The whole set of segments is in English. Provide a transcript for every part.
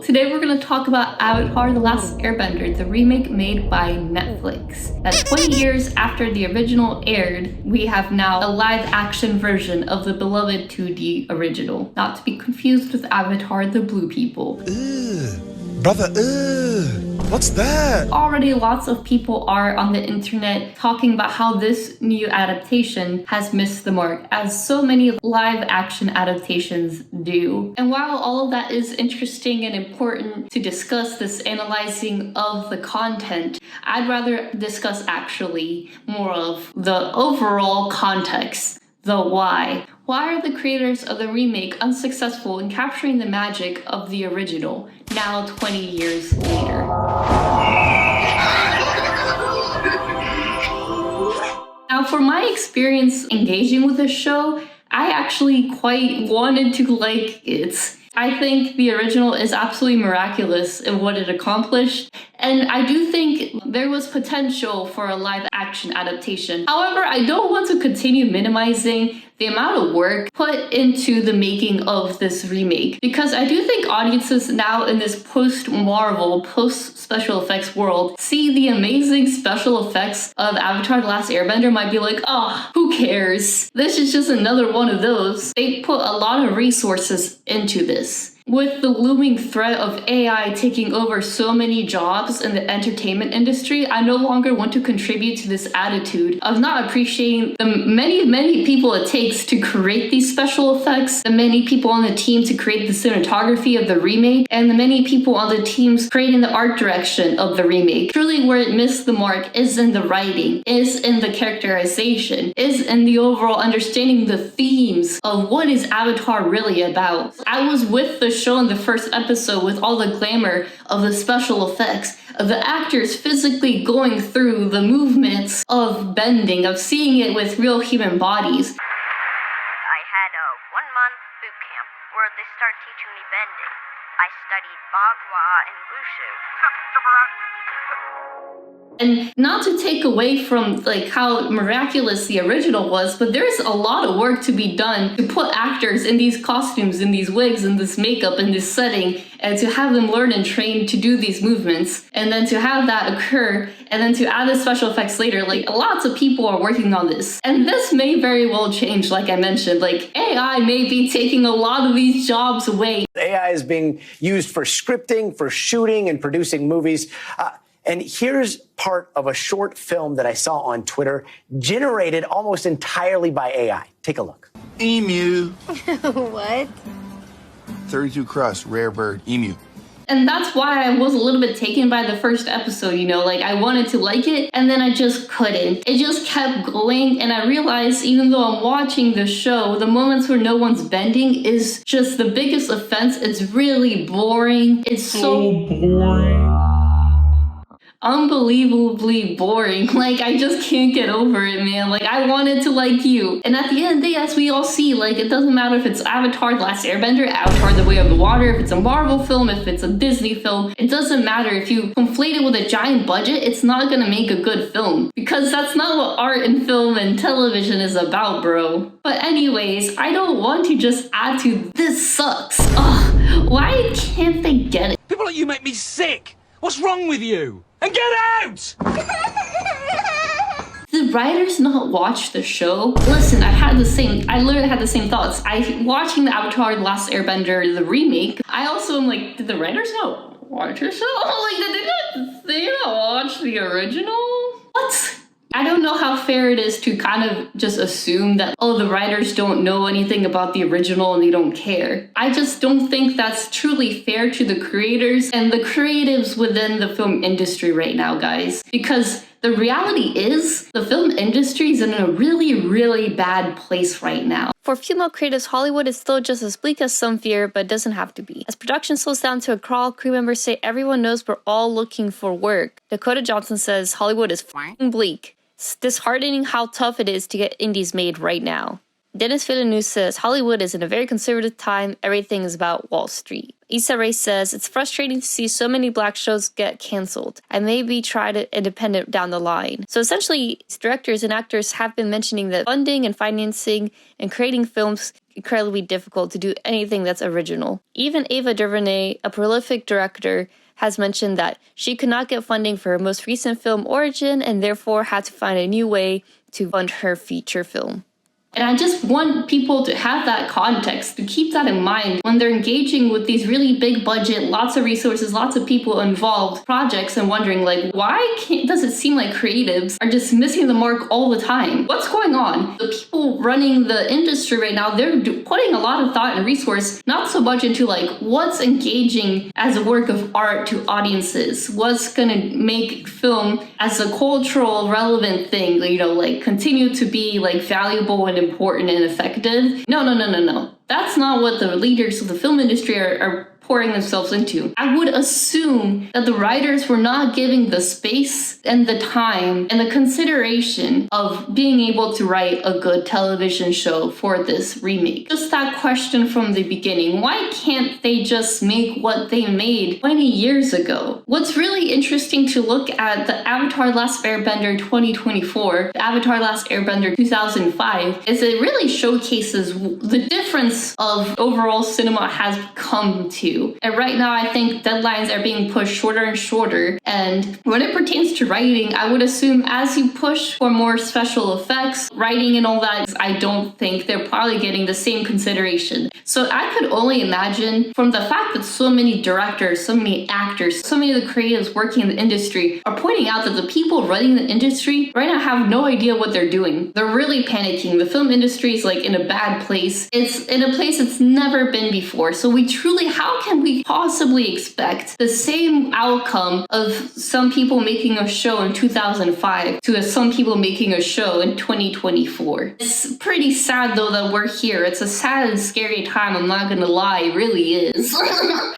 Today we're going to talk about Avatar the Last Airbender, the remake made by Netflix. That 20 years after the original aired, we have now a live-action version of the beloved 2D original. Not to be confused with Avatar the Blue People. Brother, what's that? Already lots of people are on the internet talking about how this new adaptation has missed the mark, as so many live-action adaptations do. And while all of that is interesting and important to discuss, this analyzing of the content, I'd rather discuss actually more of the overall context. The why. Why are the creators of the remake unsuccessful in capturing the magic of the original, now 20 years later? Now, for my experience engaging with this show, I actually quite wanted to like it. I think the original is absolutely miraculous in what it accomplished, and I do think there was potential for a live-action adaptation. However, I don't want to continue minimizing the amount of work put into the making of this remake, because I do think audiences now in this post-Marvel, post-special effects world see the amazing special effects of Avatar the Last Airbender might be like, oh, who cares? This is just another one of those. They put a lot of resources into this. With the looming threat of AI taking over so many jobs in the entertainment industry, I no longer want to contribute to this attitude of not appreciating the many people it takes to create these special effects, the many people on the team to create the cinematography of the remake, and the many people on the teams creating the art direction of the remake. Truly where it missed the mark is in the writing, is in the characterization, is in the overall understanding the themes of what is Avatar really about. I was with the show in the first episode with all the glamour of the special effects, of the actors physically going through the movements of bending, of seeing it with real human bodies. I had a 1-month boot camp where they started teaching me bending. I studied Bagua and Wushu. And not to take away from like how miraculous the original was, but there's a lot of work to be done to put actors in these costumes, in these wigs, in this makeup, in this setting, and to have them learn and train to do these movements, and then to have that occur, and then to add the special effects later. Like, lots of people are working on this. And this may very well change, like I mentioned. Like, AI may be taking a lot of these jobs away. AI is being used for scripting, for shooting and producing movies. And here's part of a short film that I saw on Twitter, generated almost entirely by AI. Take a look. Emu. What? 32 crust, rare bird, emu. And that's why I was a little bit taken by the first episode, you know, like I wanted to like it and then I just couldn't. It just kept going, and I realized even though I'm watching the show, the moments where no one's bending is just the biggest offense. It's really boring. It's so boring. Unbelievably boring. Like, I just can't get over it, man. Like, I wanted to like you. And at the end of the day, as we all see, like, it doesn't matter if it's Avatar the Last Airbender, Avatar the Way of the Water, if it's a Marvel film, if it's a Disney film. It doesn't matter. If you conflate it with a giant budget, it's not gonna make a good film. Because that's not what art and film and television is about, bro. But anyways, I don't want to just add to this sucks. Ugh, why can't they get it? People like you make me sick. What's wrong with you? And get out! Did writers not watch the show? Listen, I literally had the same thoughts. Watching the Avatar the Last Airbender, the remake, I also am like, did the writers not watch the show? Like, did they not watch the original? What? I don't know how fair it is to kind of just assume that, oh, the writers don't know anything about the original and they don't care. I just don't think that's truly fair to the creators and the creatives within the film industry right now, guys. Because the reality is, the film industry is in a really, really bad place right now. For female creatives, Hollywood is still just as bleak as some fear, but it doesn't have to be. As production slows down to a crawl, crew members say everyone knows we're all looking for work. Dakota Johnson says Hollywood is f***ing bleak. It's disheartening how tough it is to get indies made right now. Dennis Villeneuve says Hollywood is in a very conservative time. Everything is about Wall Street. Issa Rae says, it's frustrating to see so many black shows get canceled. I maybe try to independent down the line. So essentially, directors and actors have been mentioning that funding and financing and creating films incredibly difficult to do anything that's original. Even Ava DuVernay, a prolific director, has mentioned that she could not get funding for her most recent film, Origin, and therefore had to find a new way to fund her feature film. And I just want people to have that context, to keep that in mind when they're engaging with these really big budget, lots of resources, lots of people involved projects and wondering why does it seem like creatives are just missing the mark all the time? What's going on? The people running the industry right now, they're putting a lot of thought and resource, not so much into what's engaging as a work of art to audiences, what's gonna make film as a cultural relevant thing, continue to be valuable and important and effective. No. That's not what the leaders of the film industry are pouring themselves into. I would assume that the writers were not giving the space and the time and the consideration of being able to write a good television show for this remake. Just that question from the beginning. Why can't they just make what they made 20 years ago? What's really interesting to look at the Avatar the Last Airbender 2024, the Avatar the Last Airbender 2005, is it really showcases the difference of overall cinema has come to. And right now, I think deadlines are being pushed shorter and shorter. And when it pertains to writing, I would assume as you push for more special effects, writing and all that, I don't think they're probably getting the same consideration. So I could only imagine from the fact that so many directors, so many actors, so many of the creatives working in the industry are pointing out that the people running the industry right now have no idea what they're doing. They're really panicking. The film industry is in a bad place. It's in a place it's never been before. So how can we possibly expect the same outcome of some people making a show in 2005 to some people making a show in 2024? It's pretty sad though that we're here. It's a sad and scary time, I'm not gonna lie, it really is.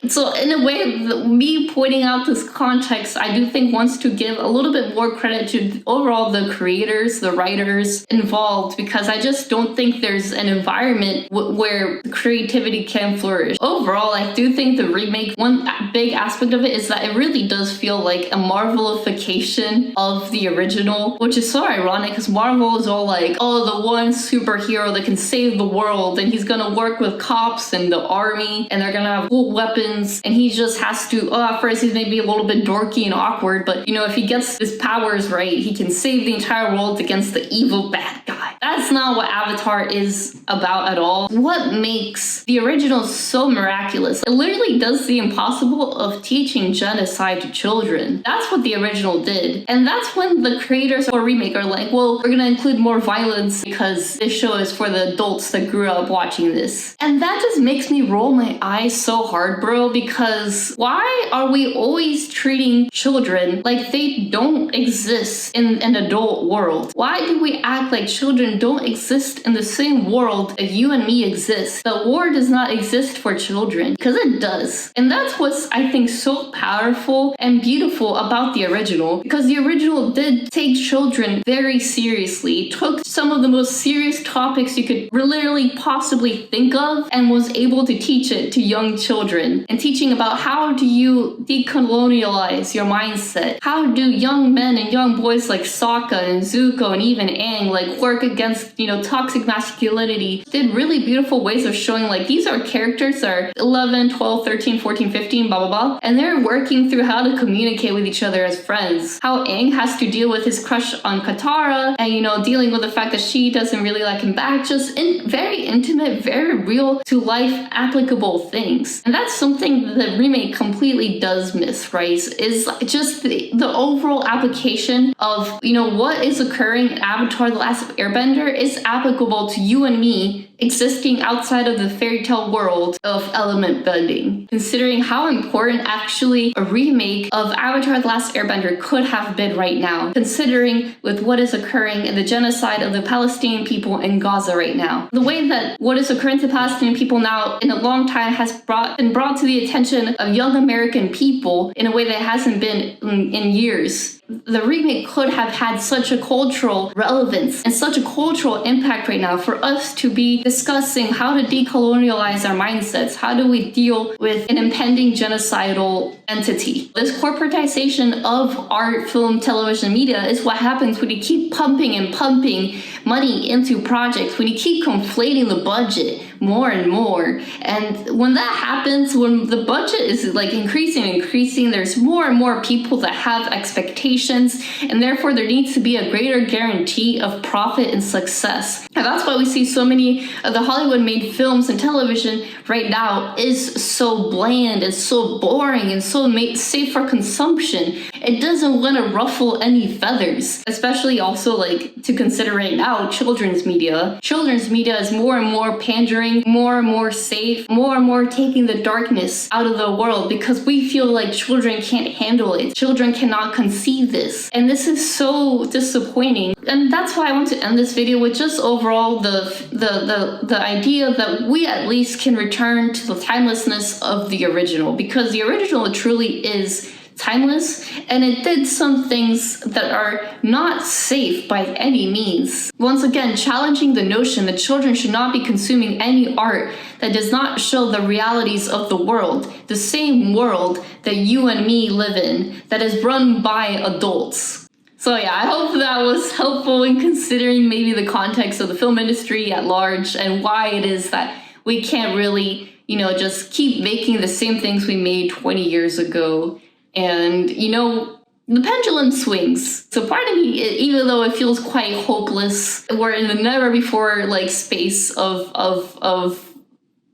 So in a way, me pointing out this context, I do think wants to give a little bit more credit to overall the creators, the writers involved, because I just don't think there's an environment where creativity can flourish. Overall, I do think the remake, one big aspect of it is that it really does feel like a Marvelification of the original, which is so ironic because Marvel is all the one superhero that can save the world, and he's gonna work with cops and the army, and they're gonna have cool weapons, and he just has to, at first he's maybe a little bit dorky and awkward, but if he gets his powers right, he can save the entire world against the evil bad guy. That's not what Avatar is about at all. What makes the original so miraculous? It literally does the impossible of teaching genocide to children. That's what the original did. And that's when the creators or remake are we're gonna include more violence because this show is for the adults that grew up watching this. And that just makes me roll my eyes so hard, bro, because why are we always treating children like they don't exist in an adult world? Why do we act like children don't exist in the same world that you and me exist? The war does not exist for children, because it does. And that's what's, I think, so powerful and beautiful about the original, because the original did take children very seriously, took some of the most serious topics you could literally possibly think of, and was able to teach it to young children, and teaching about how do you decolonialize your mindset, how do young men and young boys like Sokka and Zuko and even Aang work against toxic masculinity. Did really beautiful ways of showing these are characters that are 11, 12, 13, 14, 15, blah blah blah, and they're working through how to communicate with each other as friends. How Aang has to deal with his crush on Katara, and dealing with the fact that she doesn't really like him back. Just very intimate, very real to life applicable things. And that's something the remake completely does miss, right? Is just the overall application of what is occurring in Avatar the Last Airbender is applicable to you and me existing outside of the fairy tale world of element bending, considering how important actually a remake of Avatar the Last Airbender could have been right now, considering with what is occurring in the genocide of the Palestinian people in Gaza right now. The way that what is occurring to Palestinian people now in a long time has been brought to the attention of young American people in a way that hasn't been in years. The remake could have had such a cultural relevance and such a cultural impact right now for us to be discussing how to decolonialize our mindsets. How do we deal with an impending genocidal entity? This corporatization of art, film, television, media is what happens when you keep pumping and pumping money into projects, when you keep conflating the budget more and more. And when that happens, when the budget is like increasing, there's more and more people that have expectations, and therefore there needs to be a greater guarantee of profit and success. And that's why we see so many of the Hollywood made films and television right now is so bland and so boring and so safe for consumption. It doesn't want to ruffle any feathers, especially also like to consider right now children's media. Children's media is more and more pandering, more and more safe, more and more taking the darkness out of the world because we feel like children can't handle it. Children cannot conceive this. And this is so disappointing. And that's why I want to end this video with just overall the idea that we at least can return to the timelessness of the original, because the original truly is timeless, and it did some things that are not safe by any means. Once again, challenging the notion that children should not be consuming any art that does not show the realities of the world, the same world that you and me live in, that is run by adults. So yeah, I hope that was helpful in considering maybe the context of the film industry at large and why it is that we can't really, just keep making the same things we made 20 years ago. And, the pendulum swings. So part of me, even though it feels quite hopeless, we're in a never before space of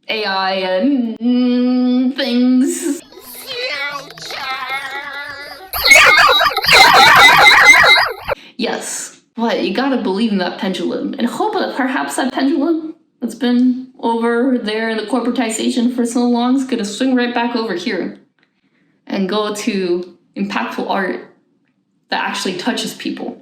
AI and things. Yes, but you gotta believe in that pendulum and hope that perhaps that pendulum that's been over there in the corporatization for so long is gonna swing right back over here and go to impactful art that actually touches people.